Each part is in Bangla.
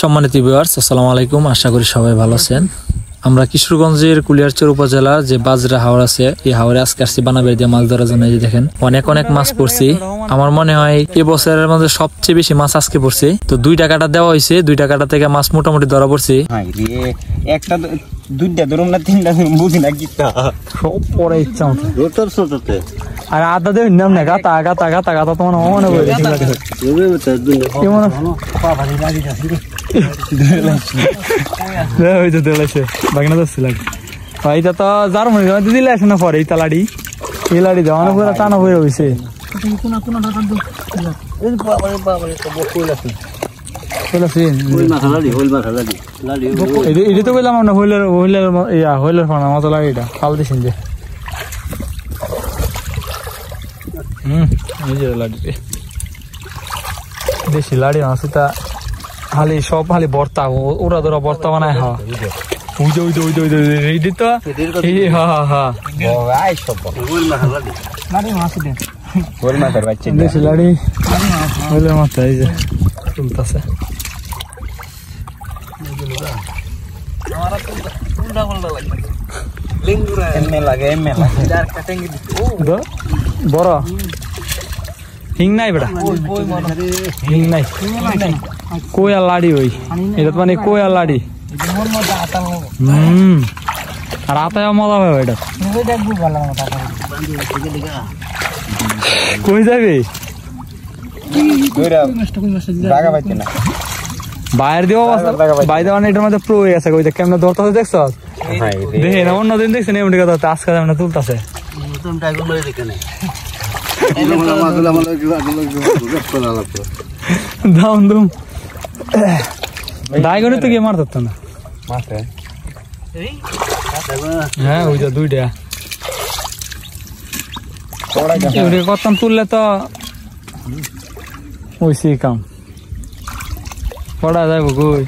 সম্মানিত ভিউয়ার্স, আসসালামু আলাইকুম। আশা করি সবাই ভালো আছেন। আমরা কিশোরগঞ্জের কুলিয়ারচর উপজেলা যে বাজরা হাওর আছে, এই হাওরে আজকে আসছি বানাবের দিয়ে মাছ ধরার জন্য। দেখেন অনেক মাছ পড়ছি। আমার মনে হয় এই বছরের মধ্যে সবচেয়ে বেশি মাছ আজকে পড়ছে। তো 2 টাকাটা দেওয়া হয়েছে, 2 টাকাটা থেকে মাছ মোটামুটি ধরা পড়ছে। একটা দুইটা ধরুন না তিনটা বুঝি না গীতা সব পরে ইচ্ছা মতো রোটার সোটাতে আর আদা দেব নাম না গাতা গাতা গাতা গাতা তোমার মনে পড়ে কেমন হইতো দেলাইছে বাগনা দছ লাগ ভাইটা তো যার মনে দিলে আসে না পরে এই তালাড়ি এই লাড়ি দেওয়ানো পুরো টানা হয়ে হইছে কোন কোন টাকা দো এই বাবারে বাবারে তো বকুল আছে এটা তো বললাম না হইলের ফানা মতো লাগে এটা ফাল দিছেন যে এই যে লাড়ি দেশি লাড়ি আছে তা খালি সব খালি ভর্তা ওরা ধরা ভর্তা বানায় হ্যাঁ উইজে উইজে উইজে উইজে এইটি তো হ্যাঁ হ্যাঁ দেশি লাড়ি হইলের মাথা এই যে চলতেছে বড় হিং নাই বেটা হিং নাই কই আর লাড়ি ওই এটা মানে কই আর লাড়ি আর আতায় মজা হবে এটা কই যাবে বাইরে দিয়ে বাইরে মানে এটার মধ্যে প্রো হয়ে গেছে ওই কেমন ধরতে দেখছ দেখে না অন্যদিন দেখছেন এমনি কথা আজকে যেমন তুলতেছে দাম দুম ডাইগনে তো গিয়ে মার ধরতো না হ্যাঁ ওই যে 2টা করতাম তুললে তো ওইসি কাম পড়া যাইব কই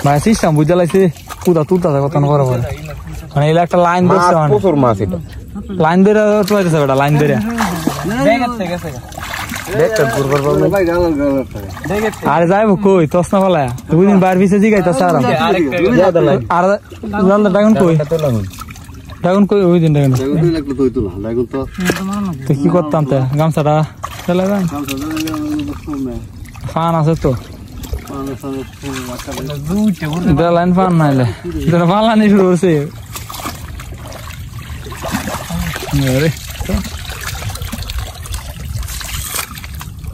ভাই সিস্টেম বুঝা লাগছে কুদা তুলতা কত করে পরে মানে এলা একটা লাইন ধরছে মানে প্রচুর মাছ এটা লাইন ধরে তোলাইতেছে বেটা লাইন ধরে আরে যাইব কই তস না ফেলায় 2 দিন বার পিছে জিগাইতাছে আর ডাগুন কই ডাগুন কই ওই দিন ডাগুন তো কি করতাম তে গামছাটা চলে যান ফান আছে তো লাইন ফান নাইলে ফালানি শুরু করছে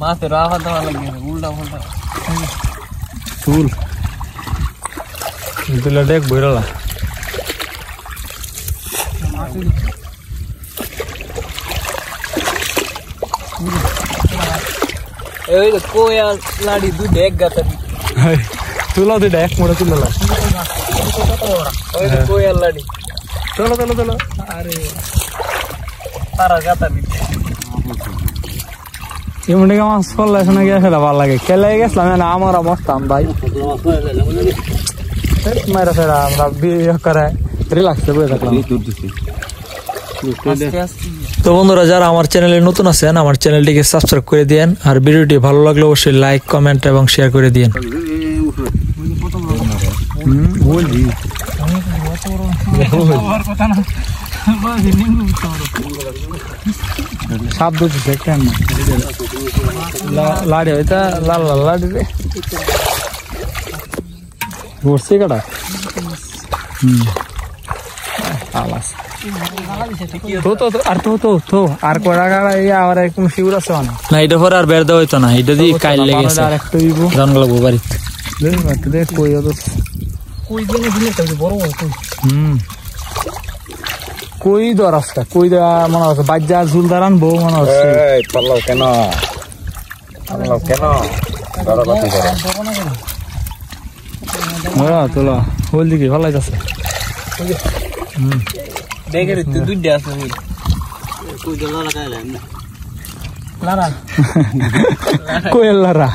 মাছের আওয়াজ দেওয়া লাগে উল্টা উল্টা চুল তুলে দেখ বইরালা এই তো কোয়া লাড়ি 2 এক গাতা তুলা 2 এক মোড়া তুললা ওই তো কোয়া লাড়ি চলো চলো চলো আরে তারা গাতা দিতে এমনি মাছ পড়লে শোনা গিয়ে ফেলা ভালো লাগে খেলে গেছিলাম না আমার অবস্থান ভাই মারা ফেরা আমরা বিয়ে করে রিল্যাক্সে বসে থাকলাম। তো বন্ধুরা যারা আমার চ্যানেলে নতুন আছেন আমার চ্যানেলটিকে সাবস্ক্রাইব করে দিয়েন আর ভিডিওটি ভালো লাগলে অবশ্যই লাইক কমেন্ট এবং শেয়ার করে দিয়েন। সাপ দুটো কেন লাড়ি ওইটা লাল লাল লাড়ি রে বসছে কাটা আর কড়া গাড়া আর এরকম শিউর আছে না এটা পরে আর বের দেওয়া হইতো না এটা দিয়ে কাইল লেগেছে জান গেল বাড়ি কই ধর আসটা কই দেওয়া মনে হচ্ছে বাজ্যা ঝুল দাঁড়ান বউ মনে হচ্ছে কেন তোলা হল দিকে ভালো লাগছে কোয়েল লারা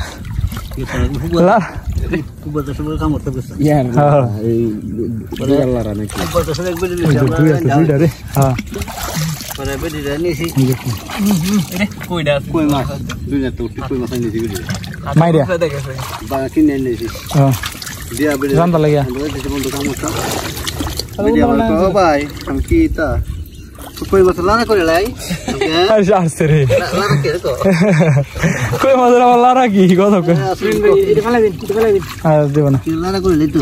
পরে বেদি জানিছি রে কইডা কই মাছ দুইটা তো কই মাছ নিছি বেদি মাইরা বা কিনে নিছি দিয়া বেদি জানতা লাগিয়া বেদি বন্ধু কাম করতা বেদি আমার কো ভাই আমি কি তা কই মাছ লানা করে লাই আর আসছে রে লানা কে তো কই মজরা বলা রাখি কথা কই এটা ফেলাই দিন আর দেব না কি লানা করে লাই তো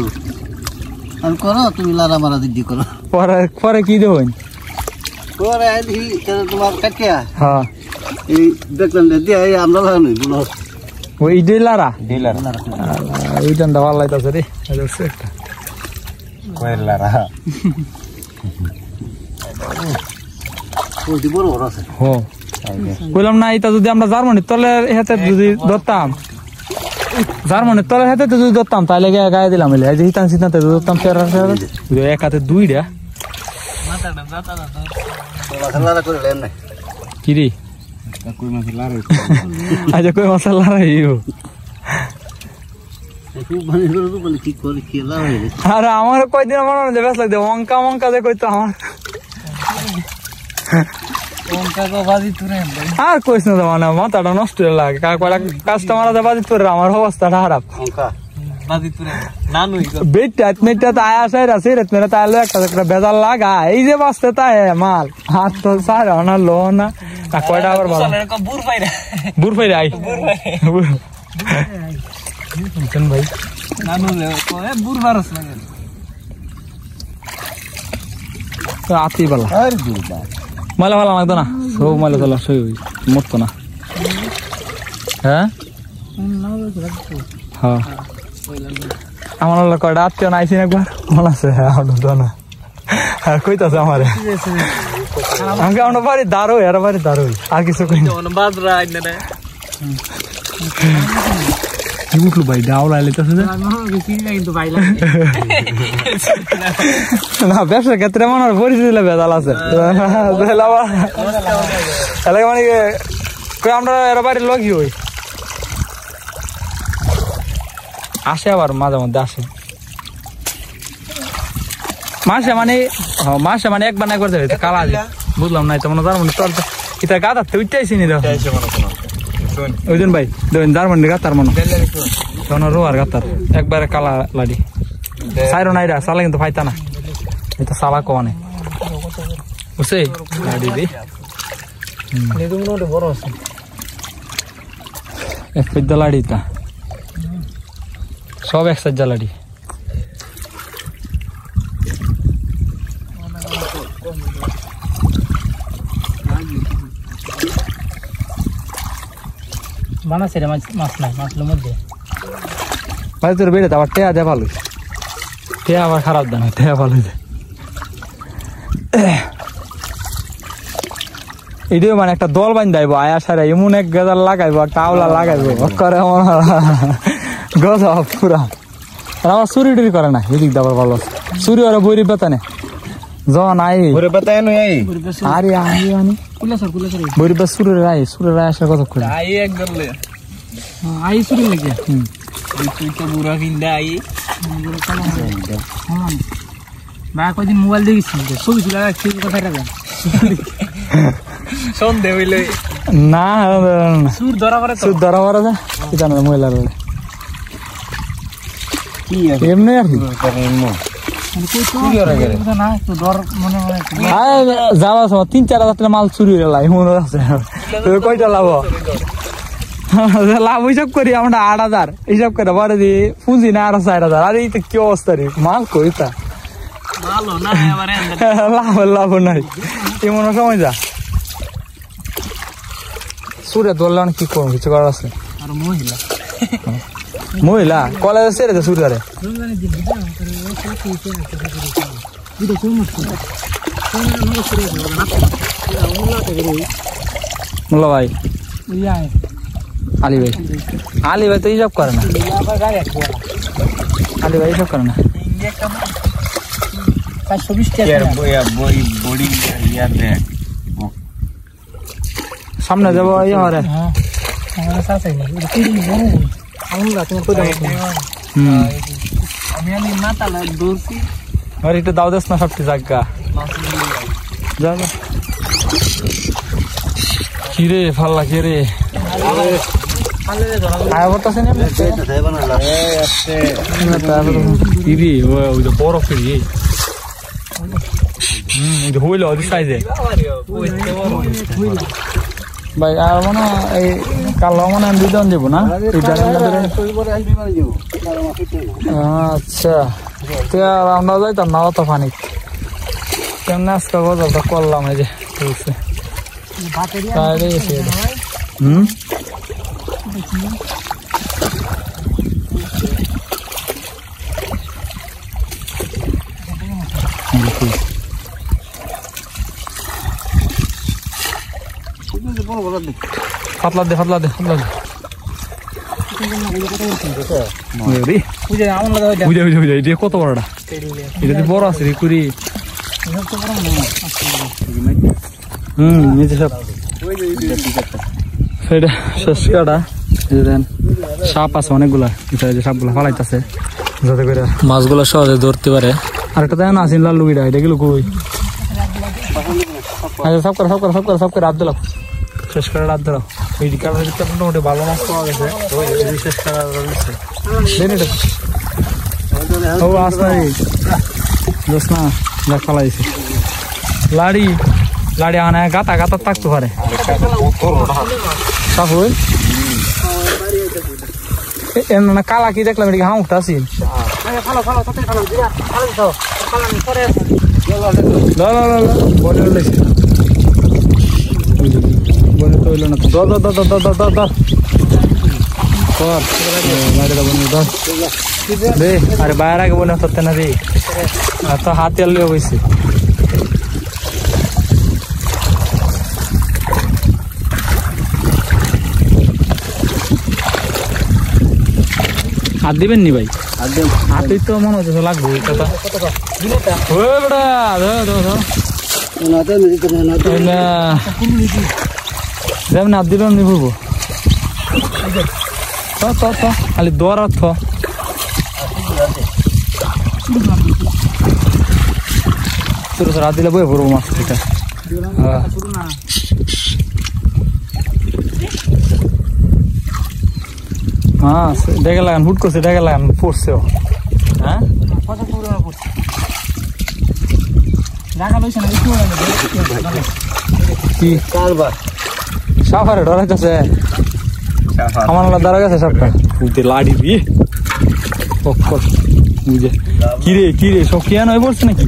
আর করো তুমি লানা মারা দিদি করো পরে কি দেবেন পরে আইলি কেন তোমার কাটিয়া হ্যাঁ এই দেখলাম দিয়া এই আমরা লাগানো বলো ওই ডিলারা ডিলার ওই জানটা ভালো লাগতাছে রে দেখছো একটা কয়লারা ওই বড় বড় আছে হো কইলাম না এটা যদি আমরা জার্মানির তলের হাতে যদি ধরতাম জার্মানির তলের হাতে যদি ধরতাম তাহলে গায়ে দিলাম এলে এই যে হিতান সিতান্তে ধরতাম এক হাতে দুইটা লানা করে লাই না কি রে কই মাছ লারা আজ কই মশলা রাইও খুব ভালো করে বলে কি করে কি লারা আরে আমার কয়দিন মনে হয় বেশ লাগছে অঙ্কা যে কইতো আমার ওনকা কো বাজি তুরে আর কইছ না মানে মাথাটা নষ্ট হয়ে লাগে কাস্টমার আছে বাজি তোর আমার অবস্থাটা খারাপ অঙ্কা বাজি তুরে নানুই বেটা আয়া সাইর আছে রে মেরা তাইলে একটা বেজাল লাগা এই যে বাসতে তাই মাল হাত তো সার না লো না কয়টা আবার ভালো কো বুর পাইরা বুর পাই আই চল ভাই নানু লে কো বুর মারস লাগে তো আতি বালা আর দুবা মালা ভালো লাগতো না সব মালা চলা সই মরতো না হ্যাঁ হ্যাঁ আমার কয়টা আত্মীয় নাইছি একবার মনে আছে না আর কইতাছে আমারে আমাকে আমরা বাড়ি দাঁড়ো এর বাড়ি দাঁড়ো আর কিছু কই কোন বাজরা আইনে রে কি উঠলো ভাই ডাও লাইলেতাছে যে কিন্তু বাইলা না ব্যবসার ক্ষেত্রে মনে হয় পরিচিতি বেজাল আছে এলাকা মানে কই আমরা এর বাড়ি লগি হই আসে আবার মাঝে মধ্যে আসে মাসে মানে একবার না করতে কালা বুঝলাম না মনে জার্মানি তোর এটা গাদাতে উঠতেছি নি ওইজন ভাই দেখবেন জার্মানি গাতার মনে তখন রোয়ার গাতার একবারে কালা লাডি সাইরো নাইরা সালা কিন্তু ফাইতা না এটা সালা কনে বুঝছে লাডি দি বড় আছে এক পেদ্দা লাডি তা সব এক সাজ্জা লাডি বানাছে রে মাছ নাই মাছগুলোর মধ্যে ভাই তোর বেড়ে আবার টেয়া দেয়া ভালো টেয়া আবার খারাপ দেয় না টেয়া ভালো দেয় এটাও মানে একটা দল বান্ধাইব আয়া সারা এমন এক গাজার লাগাইবো একটা আওলা লাগাইবো করে গজ পুরা আর আমার চুরি টুরি করে না এদিক দাবার ভালো আছে চুরি ওরা বইরি বেতানে জন আই ওরে বাতায় নই এই আরে আই আনি কুলাসর বইরি বা সুরের রায় আসার কথা করে আই একদম লে আই চুরি লাগে তুই তো বুড়া কিনদা আই বা কদিন মোবাইল দেখিস ছবি ছিল কথা রাখবেন সন্দেহ হইলে না সুর ধরা পরে সুর ধরা পরে যা এটা না মহিলার কি এমনি আর কি যাওয়ার সময় 3-4 হাজার মাল চুরি হয়ে লাই মনে আছে কয়টা লাভ লাভ হিসাব করি আমরা 8,000 হিসাব করে পরে দিয়ে পুঁজি না 4,000 আর এইটা কি অবস্থা রে মাল কইতা লাভ নাই এমন সময় যা সুরে ধরলে কি করবো কিছু করার আছে মহিলা কলেজে ছেড়ে দেয় সুরে মোল্লা ভাই আলী ভাই তো এইসব করে না আলী ভাই এইসব করে না সামনে যাবো ইয়ে আমি মাথা দৌড়ছি একটু দাও দেস না সবটি জায়গা কি রে ভাল লাগে রে আয় বলতাছে না কি রে ওই যে বড় ফিরি এটা হইলো ওই সাইজে ভাই আর মানে এই কালো মানে দুজন দেবো না আচ্ছা তো আমরা যাইতাম না অত পানি কেমন আজকে গজলটা করলাম এই যে ফাতলা দে ফাতলা দে ফাতলা দে কত বড়টা এটা বড় আছে রে কুড়ি নিচে সব সেটা শেষ কাটা সাপ আছে অনেকগুলা সাপগুলা ফালাইতেছে যাতে করে মাছগুলা সহজে ধরতে পারে আর একটা দেয় না আসিন লাল্লুগিটা এটা গেল কই আচ্ছা সব করে সব করে সব করে সব করে রাত দিলাম শেষ করে রাত দিলাম এই কারণে মোটামুটি ভালো মাছ পাওয়া গেছে শেষ করা ও আসনা দোষ না দেখ ফালাইছে লাড়ি লাড়ি আনে গাতা গাতা থাকতে পারে কালা কি দেখলাম এদিকে হাঁ উঠতে আসি আরে বাইরে আগে বলে করতে না রে তো হাতে আনলেও হয়েছে হাত দিবেন নি ভাই হাতেই তো মনে হচ্ছে লাগবে কথা হাত দিবেন নি বলবো খালি দৌড়া থ হাত দিলে বই পড়বো মাছ এটা হ্যাঁ ডেকে লাগান হুট করছে ডেকে লাগান পড়ছেও হ্যাঁ কি সাফারে ডরাইতেছে আমার দাঁড়া গেছে সবটা লাড়ি দিয়ে বুঝে কিরে কিরে সব কিয়ান হয়ে পড়ছে নাকি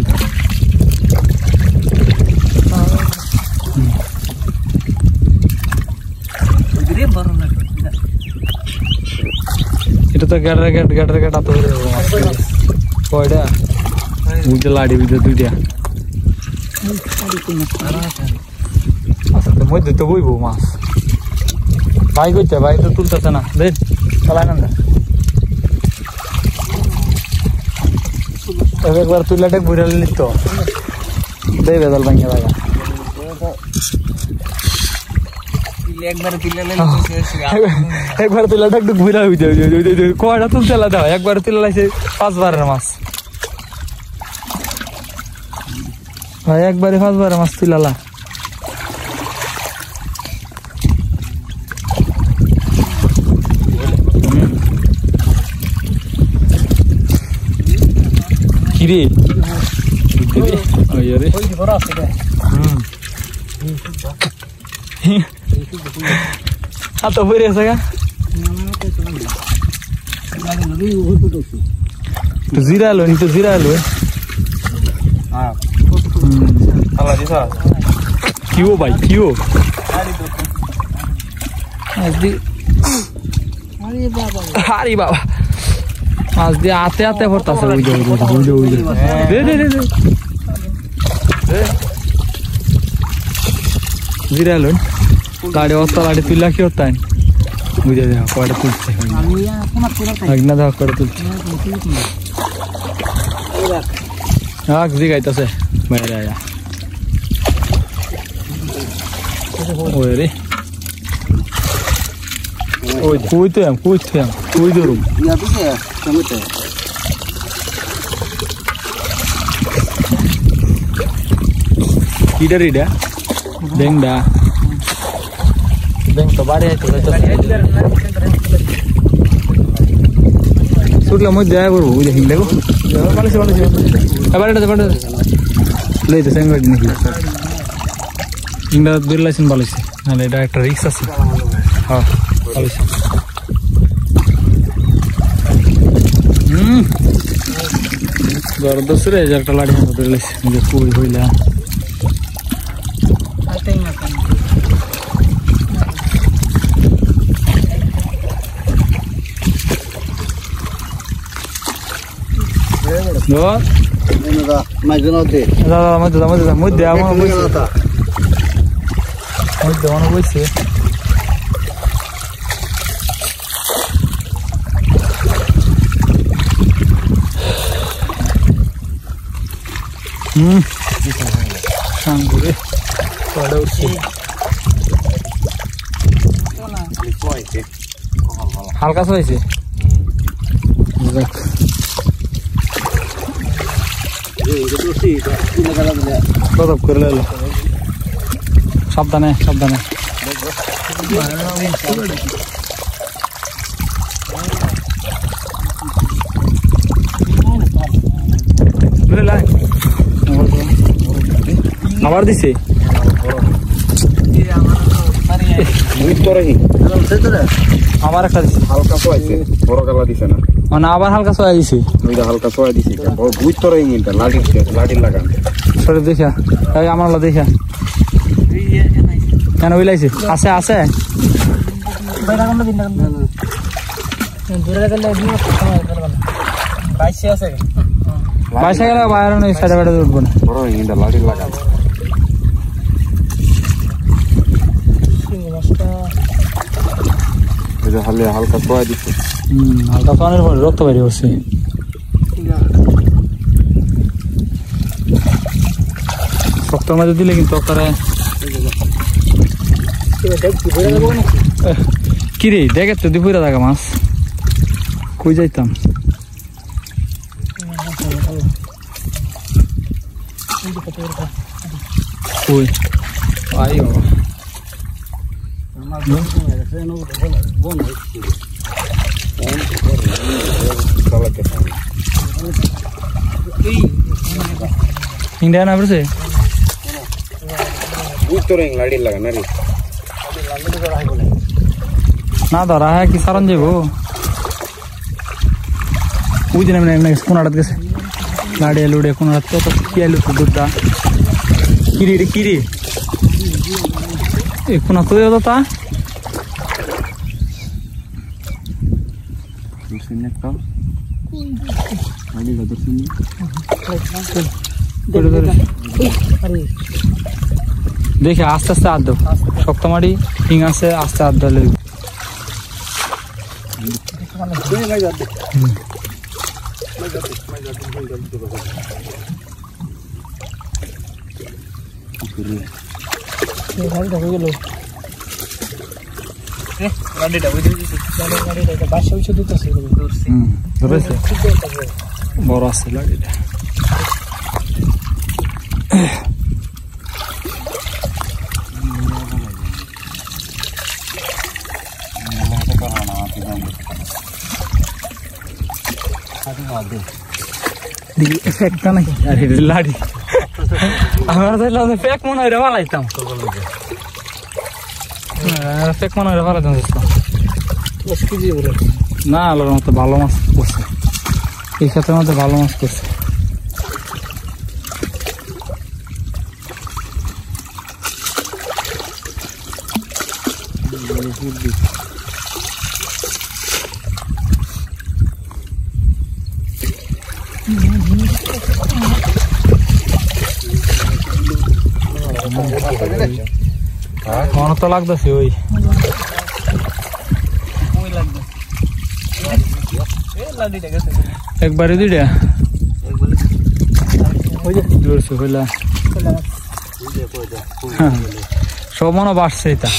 এটা তো গ্যাটার গেট আতো কয়টা বুঝে লাড়ি বুঝে দুইটা আচ্ছা মধ্যে তো বইবো মাছ ভাই কইতে ভাই তো তুলতেছে না দেখ চালায় না একবার তুলাটা ঘুরে নিত দেই বেদল ভাঙিয়ে লাগা একবার তুলাটা একটু ঘুরা হইতে কয়টা তুলতে আলাদা হয় একবার তুলে লাগছে 5 বারের মাছ ভাই একবারে 5 বারের মাছ তুলালা কিরে রে হাত পরে আছে গা জিরা লো নি তো জিরা লো কিও ভাই কিও আরে বাবা মাছ দিয়ে আতে আতে পড়তাছে জিরা লো লাড়ি অস্তা লাড়ি তুললা কি হতায় বুঝে দেখো কয়টা তুলছে না দেখো কয়টা তুলছে জিগাইতেছে বাইরে আয়া ওই রে ওই কই ধরুম কিটা রিডা ডেংডা ব্যাংক তো বাড়ি আইতে ছুটলে মধ্যে আয় করবো বুঝে হিং দেখো পালিছে বাড়িতে লইতে সেম গাড়ি নাকি হিংটা বের লাইছেন পালিছে নাহলে এটা একটা রিক্স আছে হ্যাঁ পালিছে জবরদস্ত রে একটা লাড়ি মতো বের লাইছে যে পুরি হইলা মধ্যে আমার বইছে সাঙ্গুরে পড়ে উঠছে হালকা হয়েছে করে এলো সাবধানে সাবধানে আবার দিছে আবার একটা দিছে হালকা সোয়াইছে বড় কালা দিছে না মানে আবার হালকা সোয়া দিছে ওইটা হালকা সোয়া দিছে বুঝ তোর ইংটা লাঠি লাগান সরে দেখা এই আমার লা দেখা কেন ওইলাইছে আছে আছে বাইশে গেলে বাইরে নয় সাইডে বাইরে উঠবো না বড় ইংটা লাঠি লাগান এটা হালকা সোয়া দিছে হালকা পানির পরে রক্ত বাইরে হচ্ছে শক্তর মাঝে দিলে কিন্তু ওখানে কিরে দেখে তো দুপুরে থাকা মাছ কই যাইতাম কই I Indah na berse? Butor yang lari laga nari. Na dara hai ki saran jebo. Ujine mene kuna adat gese. Lade lude kuna adat to kiya lu dutta. Kiri. Kuna to yo ta? Sini to. Lagi gadur sini. দেখে আস্তে আস্তে হাত দাও শক্ত মাটি হিং আছে আস্তে হাত দাও বড় আছে লাড়িটা ফেকটা নাকি আরে লাড়ি আমার তো ফেক মনে হয় ভালাইতাম ফেক মনে হয় ভালাইতাম না আলোর মতো ভালো মাছ করছে এই ক্ষেত্রের মধ্যে ভালো মাছ করছে কোন তো লাগতেছে ওই একবারে দুইটা সব মনে বাড়ছে এটা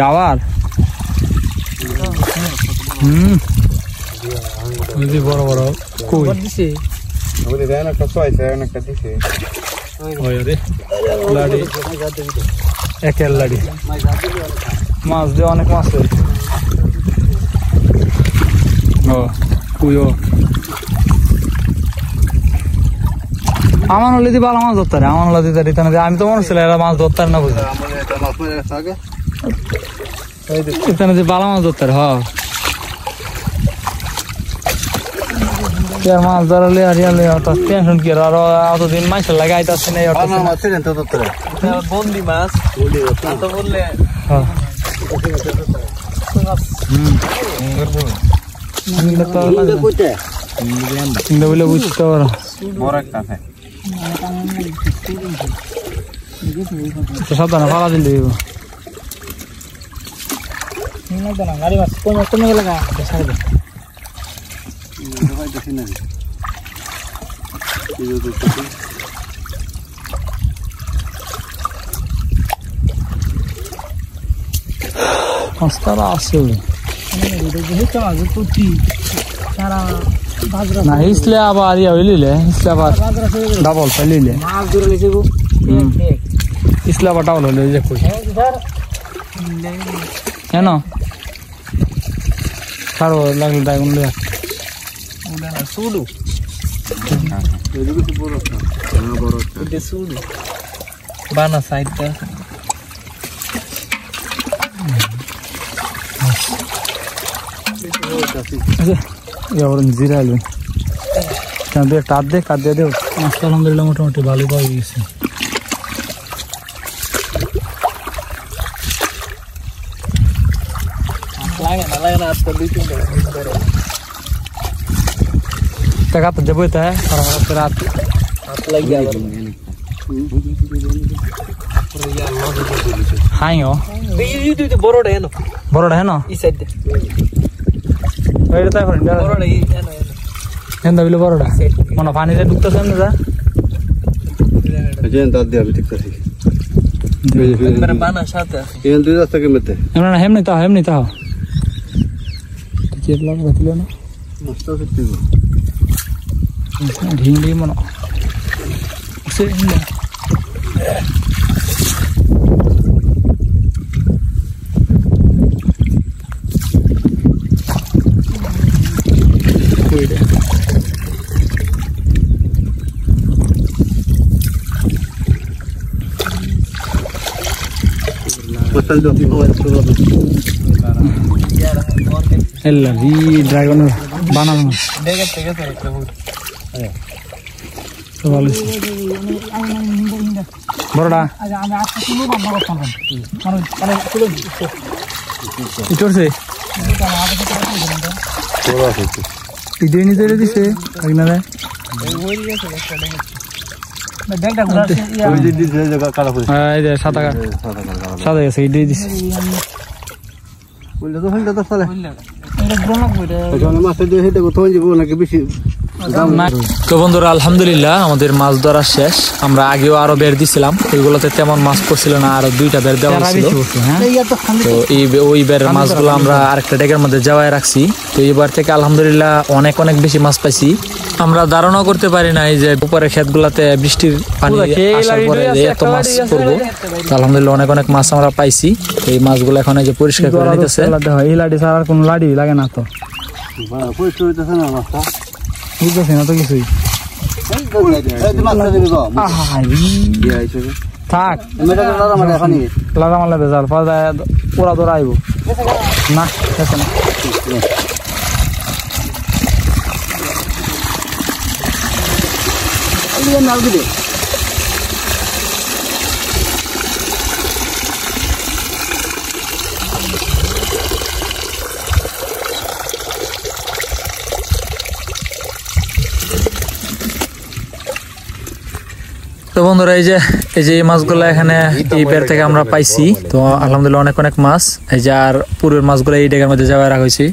আবার বড় বড় কই ওরে দেন একটা ছয়ছে একটা দিছে ওই রে লাড়ি একের লাড়ি মাছ দিয়ে অনেক মাছ হয়েছে ও কুয়ো আমার হলে দি ভালো মাছ ধরতে আমার হলে দিতে আমি তো মনে ছিল এরা মাছ ধরতে না বুঝলি এখানে যে ভালো মাছ ধরতে হ মাছ ধরালে আর ইয়ালে টেনশন কি আর অতদিন মাছের লাগে আইতাছে না বন্দি মাছ তো বললে বলে বুঝতে পারো সাবধানে ফালা দিলে গাড়ি মাছ কমে গেলে পাঁচটারা আছে না হিসলে আবার ইয়া হইলিলে হিসলে আবার ডাবল পাইলিলে হিসলে আবার ডাবল হইলে দেখো কেন কারো লাগলে ডাইগুন লিয়া সুডু বানা সাইডটা জিরা এলো কাঁদ দে দেও মাছটা আলহামদুলিল্লাহ মোটামুটি ভালো পাওয়া গেছে টাকা তো যাবো তা রাত হাই বড়টা হেন বড়টা মনে পানিতে ঢুকতেছে হেমনি তাও ঢিংড়ি মনে ড্রাগনের বানানো বড়টা ইডে নিজে দিছে সাদা গেছে ইডে দিছে তো বন্ধুরা আলহামদুলিল্লাহ আমাদের মাছ ধরা শেষ আমরা আগেও আরো বের দিছিলাম ওইগুলোতে তেমন মাছ পড়ছিল না আরো দুইটা বের দেওয়া ছিল তো ওই বেরের মাছগুলো আমরা আরেকটা ডেকের মধ্যে জাওয়ায় রাখছি তো এইবার থেকে আলহামদুলিল্লাহ অনেক বেশি মাছ পাইছি আমরা ধারণা করতে পারি নাই যে উপরে ক্ষেতগুলাতে বৃষ্টির পানি আসার পরে এত মাছ পড়বো আলহামদুলিল্লাহ অনেক মাছ আমরা পাইছি এই মাছগুলো এখন এই যে পরিষ্কার করে নিতেছে এই লাডি ছাড়া আর কোনো লাডি লাগে না তো বুঝতেছি না তো কিছুই থাক লাদা মারলে বেজাল ওরা ধরা আইব না তো বন্ধুরা এই যে মাছগুলো এখানে এই বের থেকে আমরা পাইছি তো আলহামদুলিল্লাহ অনেক মাছ এই যে আর পুরোর মাছগুলো এই ডেকের মধ্যে যাওয়া রাখা হয়েছে